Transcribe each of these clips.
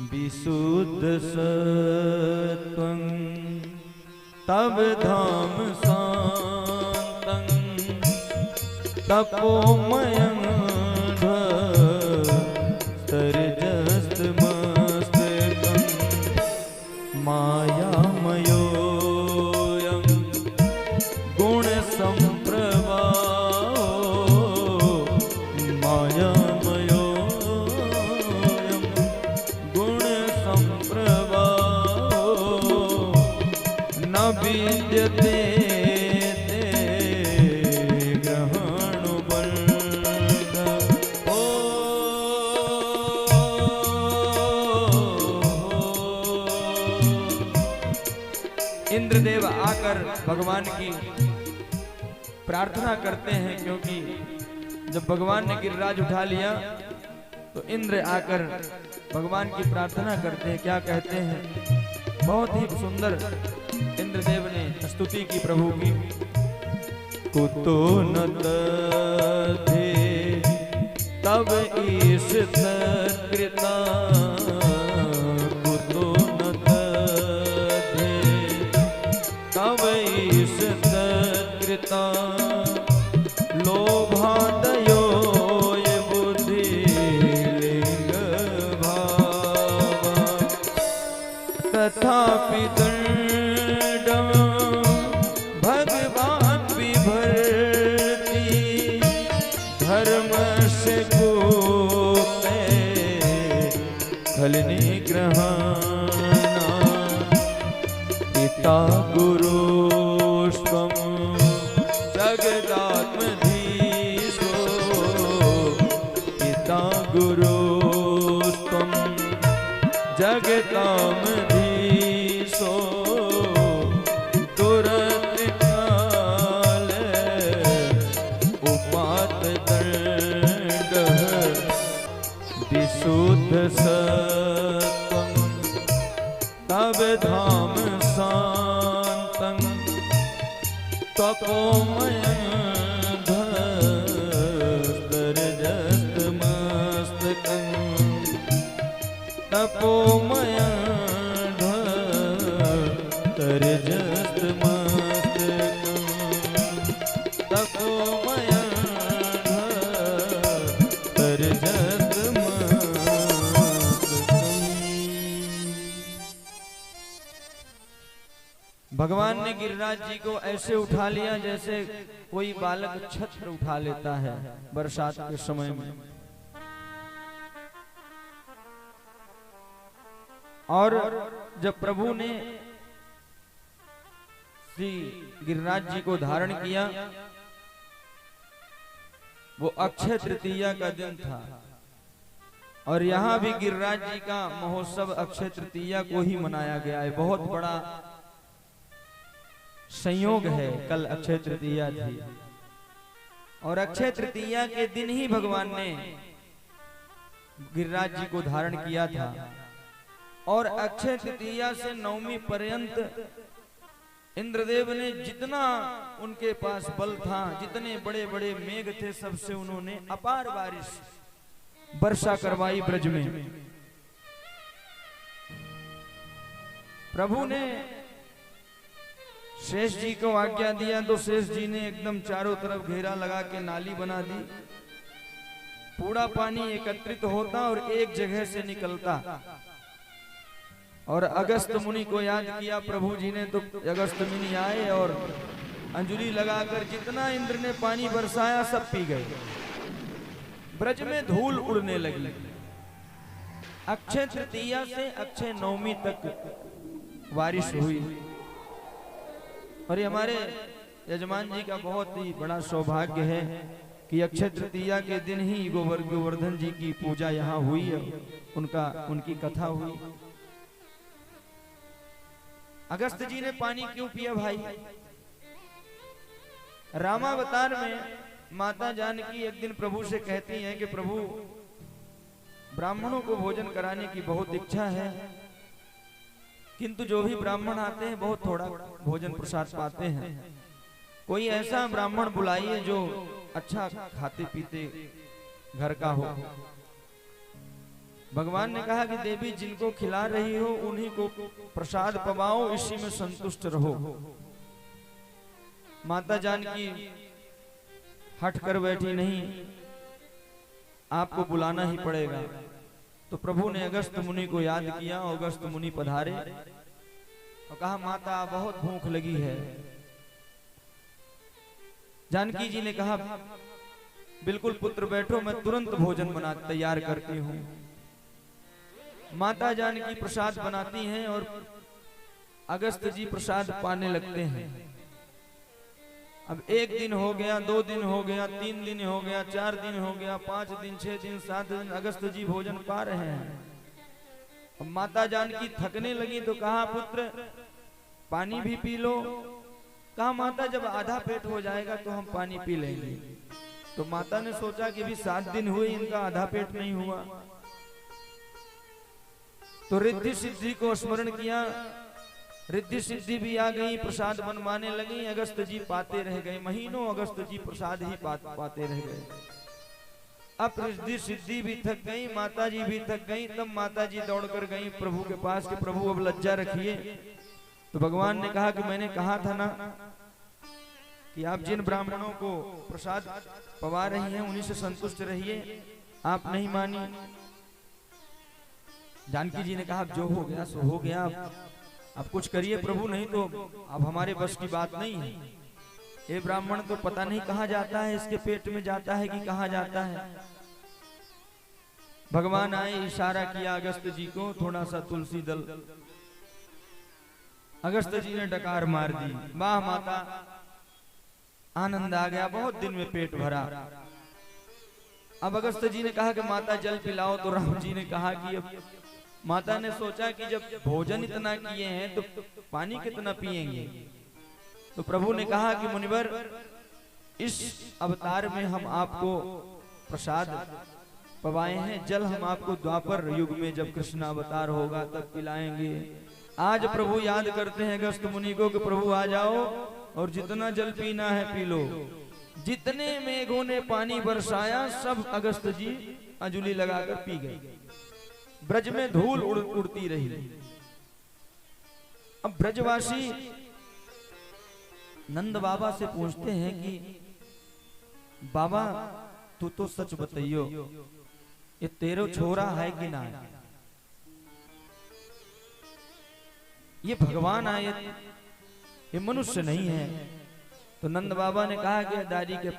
विशुद्ध सत्वं तब धाम शान्तं तपोमयं ध्वस्तरजस्तमस्तकं मायामयोऽयं गुणसम्प्रवाहो मायामयोऽयं गुणसम्प्रवाहो न विद्यते इंद्रदेव आकर भगवान की प्रार्थना करते हैं, क्योंकि जब भगवान ने गिरिराज उठा लिया तो इंद्र आकर भगवान की प्रार्थना करते हैं। क्या कहते हैं? बहुत ही सुंदर इंद्रदेव ने स्तुति की प्रभु की। कुतो न तथे तब ईश कृता लोभादयो ये बुद्धिलिंग भावा तथापि दंडं भगवान विभर्ति धर्मस्य गुप्ते खलनिग्रहाणां पिता गुरुस्त्वं जगदात्मधीशो पिता गुरुस्त्वं जगदात्मधीशो दुरतिकाले उपातदण्डः विशुद्ध सत्वं तव धाम शान्तं तपोमयं ध्वस्तरजस्तमस्तकं तपोमयं ध्वस्तरजस्तमस्तकं तपोमयं ध्वस्तरजस्तमस्तकं। भगवान ने गिरिराज जी को ऐसे उठा लिया जैसे कोई बालक छत्र उठा लेता है बरसात के समय में। और जब प्रभु ने श्री गिरिराज जी को धारण किया, वो अक्षय तृतीया का दिन था। और यहाँ भी गिरिराज जी का महोत्सव अक्षय तृतीया को ही मनाया गया है। बहुत बड़ा संयोग है, कल अक्षय तृतीया थी और अक्षय तृतीया के दिन ही भगवान ने गिरिराज जी को धारण किया था। और अक्षय तृतीया से नवमी पर्यंत इंद्रदेव ने जितना उनके पास बल था, जितने बड़े बड़े मेघ थे, सबसे उन्होंने अपार बारिश वर्षा करवाई ब्रज में। प्रभु ने शेष जी को आज्ञा दिया तो शेष जी ने एकदम चारों तरफ घेरा लगा के नाली बना दी। पूरा पानी एकत्रित होता और एक जगह से निकलता। और अगस्त मुनि को याद किया प्रभु जी ने, तो अगस्त मुनि आए और अंजलि लगाकर जितना इंद्र ने पानी बरसाया सब पी गए। ब्रज में धूल उड़ने लगी। अक्षय तृतीया से अक्षय नवमी तक बारिश हुई। और ये हमारे यजमान जी का बहुत ही बड़ा सौभाग्य है कि अक्षय तृतीया के दिन ही गोवर्धन जी की पूजा यहाँ हुई है, उनकी कथा हुई। अगस्त जी ने पानी क्यों पिया भाई? रामावतार में माता जानकी एक दिन प्रभु से कहती हैं कि प्रभु, ब्राह्मणों को भोजन कराने की बहुत इच्छा है, किंतु जो भी ब्राह्मण आते हैं बहुत थोड़ा भोजन प्रसाद पाते हैं। कोई ऐसा ब्राह्मण बुलाइए जो अच्छा खाते पीते घर का हो। भगवान ने कहा कि देवी जिनको खिला रही हो उन्हीं को प्रसाद पवाओ, इसी में संतुष्ट रहो। माता जानकी हट कर बैठी, नहीं आपको बुलाना ही पड़ेगा। तो प्रभु ने अगस्त मुनि को याद किया। अगस्त मुनि पधारे और कहा माता बहुत भूख लगी है। जानकी जी ने कहा बिल्कुल पुत्र बैठो, मैं तुरंत भोजन बना तैयार करती हूँ। माता जानकी प्रसाद बनाती हैं और अगस्त जी प्रसाद पाने लगते हैं। अब 1 दिन हो गया, 2 दिन हो गया, 3 दिन हो गया, 4 दिन हो गया, 5 दिन, 6 दिन, 7 दिन, अगस्त जी भोजन पा रहे हैं। अब माता जानकी थकने लगी तो कहा पुत्र पानी भी पी लो। कहा माता जब आधा पेट हो जाएगा तो हम पानी पी लेंगे। तो माता ने सोचा कि भी 7 दिन हुए इनका आधा पेट नहीं हुआ। तो रिद्धि सिद्धि को स्मरण किया, रिद्धि सिद्धि भी आ गई, प्रसाद बनवाने लगी। अगस्त जी पाते रह गए, महीनों अगस्त जी प्रसाद ही पाते रह गए। अब रिद्धि सिद्धि भी थक गई, माता जी भी थक गई। तब माता जी दौड़ कर गई प्रभु के पास कि प्रभु अब लज्जा रखिए। तो भगवान ने कहा कि मैंने कहा था ना कि आप जिन ब्राह्मणों को प्रसाद पवा रही हैं उन्हीं से संतुष्ट रहिए, आप नहीं मानी। जानकी जी ने कहा जो हो गया सो हो गया, अब कुछ करिए प्रभु, नहीं तो अब हमारे बस की बात नहीं है। ये ब्राह्मण तो पता नहीं कहाँ जाता है, इसके पेट में जाता है कि कहाँ जाता है। भगवान आए, इशारा किया अगस्त जी को, थोड़ा सा तुलसी दल। अगस्त जी ने डकार मार दी। वाह माता, आनंद आ गया, बहुत दिन में पेट भरा। अब अगस्त जी ने कहा कि माता जल पिलाओ। तो राम जी ने कहा कि अब माता ने सोचा कि जब भोजन इतना किए हैं तो पानी कितना पिएंगे। तो प्रभु ने कहा कि मुनिवर इस अवतार में हम आपको प्रसाद पवाए हैं, जल हम आपको द्वापर युग में जब कृष्ण अवतार होगा तब पिलाएंगे। आज प्रभु याद करते हैं अगस्त मुनि को कि प्रभु आ जाओ और जितना जल पीना है पी लो। जितने मेघों ने पानी बरसाया सब अगस्त जी अंजुलि लगाकर पी गए। ब्रज में धूल उड़ती रही। अब ब्रजवासी नंद बाबा से पूछते हैं कि बाबा तू तो सच बताइयो, ये तेरो छोरा है कि ना? ये भगवान आए, ये मनुष्य नहीं है। तो नंद बाबा ने कहा कि दादी के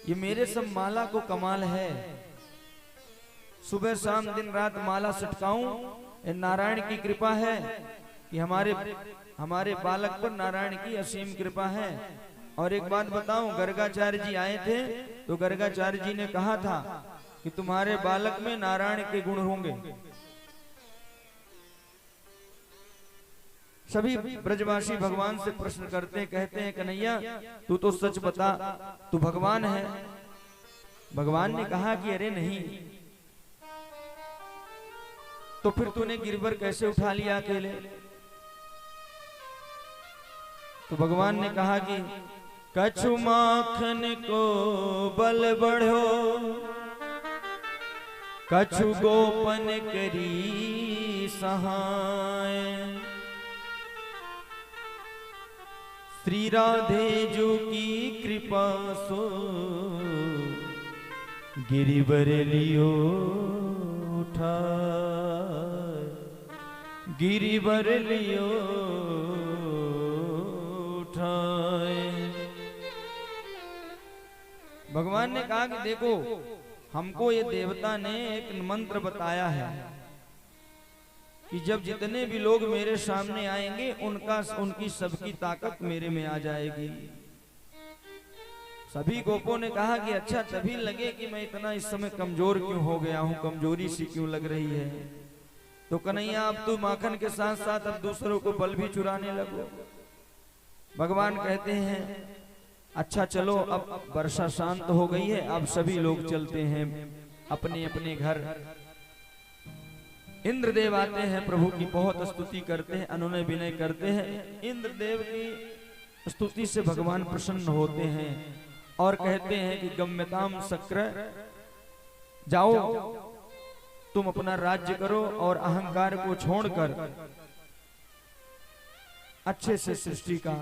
ये मेरे सब माला को कमाल है, सुबह शाम दिन रात माला सटकाऊं, ये नारायण की कृपा है कि हमारे बालक पर नारायण की असीम कृपा है। और एक बात बताऊं, गर्गाचार्य जी आए थे तो गर्गाचार्य जी ने कहा था कि तुम्हारे बालक में नारायण के गुण होंगे। सभी ब्रजवासी भगवान से प्रश्न करते हैं, कहते हैं कन्हैया तू तो सच बता, तू भगवान है। भगवान ने कहा कि अरे नहीं, तो फिर तूने गिरवर कैसे उठा लिया अकेले? तो भगवान ने कहा कि कछु माखन को बल बढ़ो, कछु गोपन करी सहाय, श्री राधे जो की कृपा सो गिरिवर लियो उठा, गिरिवर लियो उठाए। भगवान ने कहा कि देखो हमको ये देवता ने एक मंत्र बताया है कि जब जितने भी लोग मेरे सामने आएंगे उनकी सबकी ताकत मेरे में आ जाएगी। सभी गोपों ने कहा कि अच्छा तभी लगे कि मैं इतना इस समय कमजोर क्यों हो गया हूँ, कमजोरी सी क्यों लग रही है। तो कन्हैया अब तू माखन के साथ साथ अब दूसरों को बल भी चुराने लगो। भगवान कहते हैं अच्छा चलो अब वर्षा शांत हो गई है, अब सभी लोग चलते हैं अपने अपने घर। इंद्रदेव आते हैं, प्रभु की बहुत स्तुति करते हैं, अनुनय विनय करते हैं। इंद्रदेव की स्तुति से भगवान प्रसन्न होते हैं और कहते हैं कि गम्यताम शक्र, जाओ तुम अपना राज्य करो और अहंकार को छोड़कर अच्छे से सृष्टि का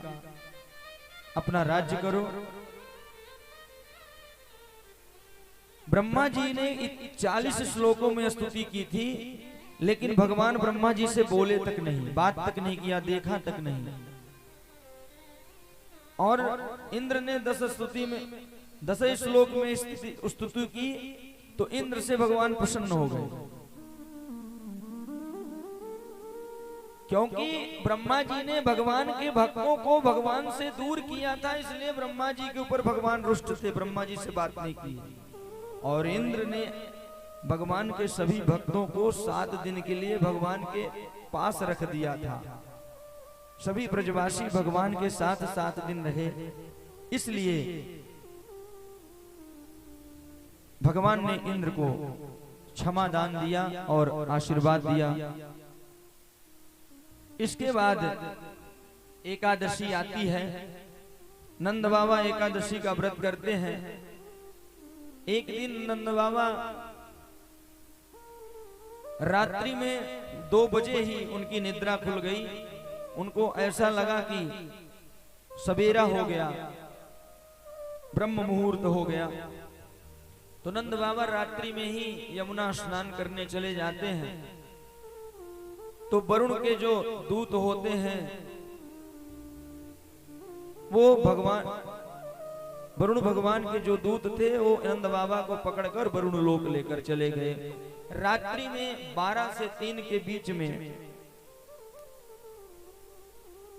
अपना राज्य करो। ब्रह्मा जी ने 40 श्लोकों में स्तुति की थी, लेकिन भगवान ब्रह्मा जी से बोले तक नहीं, बात तक नहीं किया, देखा तक नहीं। और इंद्र ने 10 श्लोक में स्तुति की तो इंद्र से भगवान प्रसन्न हो गए, क्योंकि ब्रह्मा जी ने भगवान के भक्तों को भगवान से दूर किया था, इसलिए ब्रह्मा जी के ऊपर भगवान रुष्ट थे, ब्रह्मा जी से बात नहीं की। और इंद्र ने भगवान के सभी भक्तों को 7 दिन के लिए भगवान के पास रख दिया था। सभी ब्रजवासी भगवान के साथ 7 दिन रहे, इसलिए भगवान ने इंद्र को क्षमा दान दिया और आशीर्वाद दिया। इसके बाद एकादशी आती है। नंद बाबा एकादशी का व्रत करते हैं। एक दिन नंद बाबा रात्रि में 2 बजे ही उनकी निद्रा खुल गई। उनको ऐसा लगा कि सवेरा हो गया, ब्रह्म मुहूर्त हो गया। तो नंद बाबा रात्रि में ही यमुना स्नान करने चले जाते हैं। तो वरुण के जो दूत होते हैं वो वरुण भगवान के जो दूत थे वो नंद बाबा को पकड़कर वरुण लोक लेकर चले गए। रात्रि में 12 से 3 के बीच में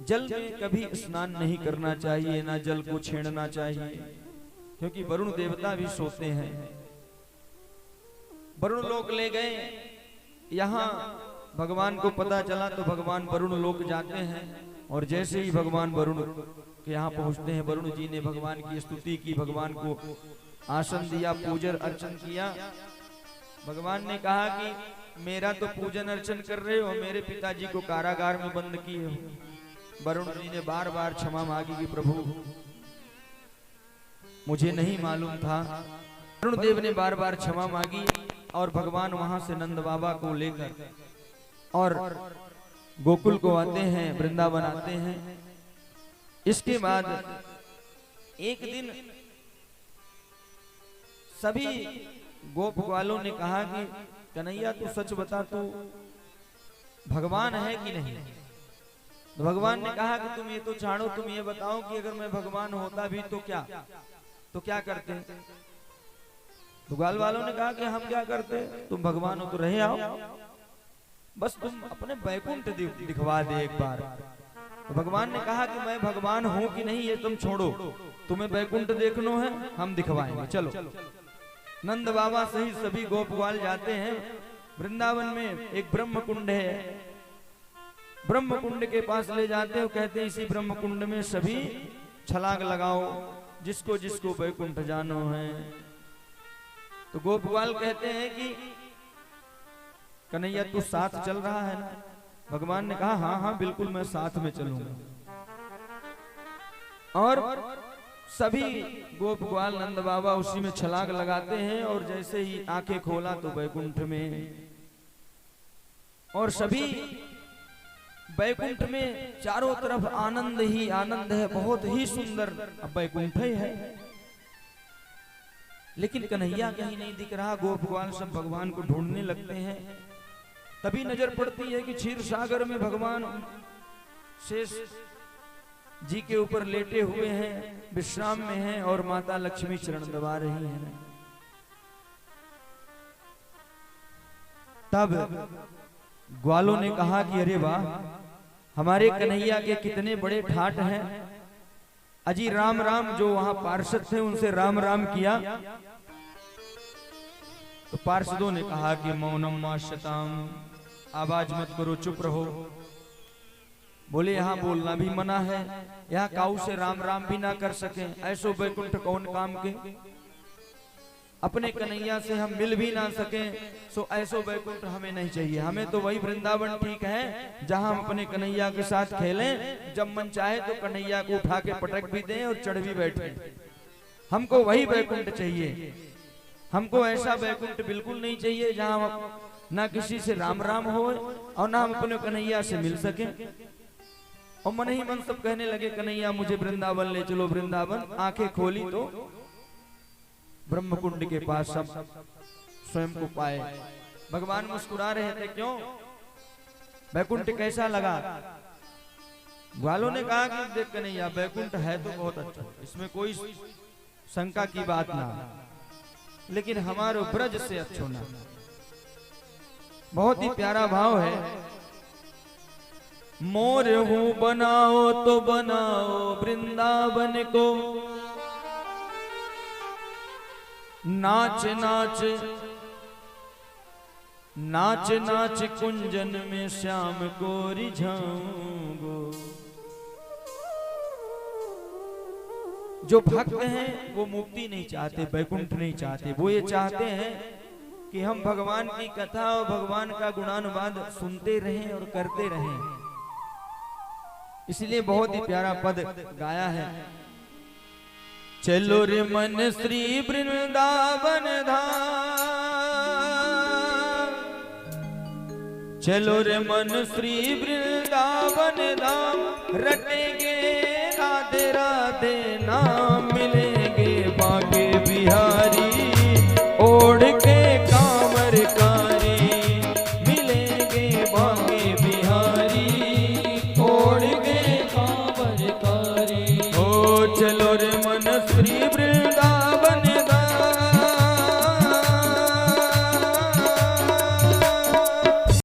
जल में कभी स्नान नहीं करना चाहिए, ना जल को छेड़ना चाहिए, क्योंकि वरुण देवता भी सोते हैं। वरुण लोक ले गए। यहाँ भगवान को पता चला तो भगवान वरुण लोक जाते हैं, और जैसे ही भगवान वरुण के यहाँ पहुंचते हैं, वरुण जी ने भगवान की स्तुति की, भगवान को आसन दिया, पूजन अर्चन किया। भगवान ने कहा कि मेरा तो पूजन अर्चन कर रहे हो, मेरे पिताजी को कारागार में बंद किए हो। वरुण जी ने बार बार क्षमा मांगी कि प्रभु मुझे नहीं मालूम था। वरुण देव ने बार बार क्षमा मांगी और भगवान वहां से नंद बाबा को लेकर और गोकुल को आते हैं, वृंदावन आते हैं। इसके बाद एक दिन सभी गोप ग्वालों ने कहा कि कन्हैया तू सच बता, तू भगवान है कि नहीं। तो भगवान ने कहा कि तुम ये तो छाड़ो, तुम ये बताओ कि अगर मैं भगवान होता भी तो क्या करते। तो ग्वाल वालों ने कहा कि हम क्या करते, तुम भगवान हो तो रहे आओ, बस तुम अपने वैकुंठ दिखवा दे एक बार। तो भगवान ने कहा कि मैं भगवान हूं कि नहीं ये तुम छोड़ो, तुम्हें वैकुंठ देखना है, हम दिखवाएंगे, चलो। नंद बाबा सहित सभी गोप ग्वाल जाते हैं। वृंदावन में एक ब्रह्म कुंड है, ब्रह्म कुंड के पास ले जाते हो, कहते हैं इसी ब्रह्म कुंड में सभी छलांग लगाओ, जिसको जिसको वैकुंठ जानो है। तो गोप ग्वाल कहते हैं कि कन्हैया तू साथ चल रहा है ना। भगवान ने कहा हाँ हाँ बिल्कुल मैं साथ में चलूंगा। और सभी गोप ग्वाल नंद बाबा उसी में छलांग लगाते हैं, और जैसे ही आंखें खोला तो वैकुंठ में। और सभी वैकुंठ में चारों तरफ आनंद ही आनंद है, बहुत ही सुंदर वैकुंठ है। लेकिन कन्हैया कहीं नहीं दिख रहा। गोप ग्वाल सब भगवान को ढूंढने लगते हैं। तभी नजर पड़ती है कि क्षीर सागर में भगवान शेष जी के ऊपर लेटे हुए हैं, विश्राम में हैं, और माता लक्ष्मी चरण दबा रही हैं। तब ग्वालों ने कहा कि अरे वाह, हमारे कन्हैया के कितने बड़े ठाठ हैं। अजी राम राम, जो वहां पार्षद थे उनसे राम राम किया। तो पार्षदों ने कहा कि मौनम माश्यताम, आवाज मत करो, चुप रहो। बोले यहाँ बोलना भी मना है, यहाँ काऊ से राम राम भी ना कर सके, ऐसो वैकुंठ कौन काम के। अपने कन्हैया से हम मिल भी ना सके, सो ऐसो वैकुंठ हमें नहीं चाहिए। हमें तो वही वृंदावन ठीक है जहां हम अपने कन्हैया के साथ खेलें, जब मन चाहे तो कन्हैया को उठा के पटक भी दें और चढ़ भी बैठे। हमको वही वैकुंठ चाहिए। हमको ऐसा वैकुंठ बिल्कुल नहीं चाहिए जहां ना किसी से राम राम हो और ना हम अपने कन्हैया से मिल सके। और मन ही मन सब कहने लगे कन्हैया मुझे वृंदावन ले चलो वृंदावन। आंखें खोली तो ब्रह्मकुंड के पास सब स्वयं को पाए। भगवान मुस्कुरा रहे थे, क्यों बैकुंठ कैसा लगा? ग्वालों ने कहा कि देख कन्हैया बैकुंठ है तो बहुत अच्छा, इसमें कोई शंका की बात ना, लेकिन हमारे ब्रज से अच्छो ना। बहुत ही प्यारा भाव है। मोर हूं बनाओ तो बनाओ वृंदावन को, नाच नाच नाच नाच कुंजन में श्याम को रिझाऊंगो। जो भक्त हैं वो मुक्ति नहीं चाहते, बैकुंठ नहीं चाहते, वो ये चाहते हैं कि हम भगवान की कथा और भगवान का गुणानुवाद सुनते रहें और करते रहें। इसलिए बहुत ही प्यारा पद गाया है। चलो रे मन श्री वृंदावन धाम, चलो रे मन श्री वृंदावन धाम, रटेंगे राधे राधे नाम।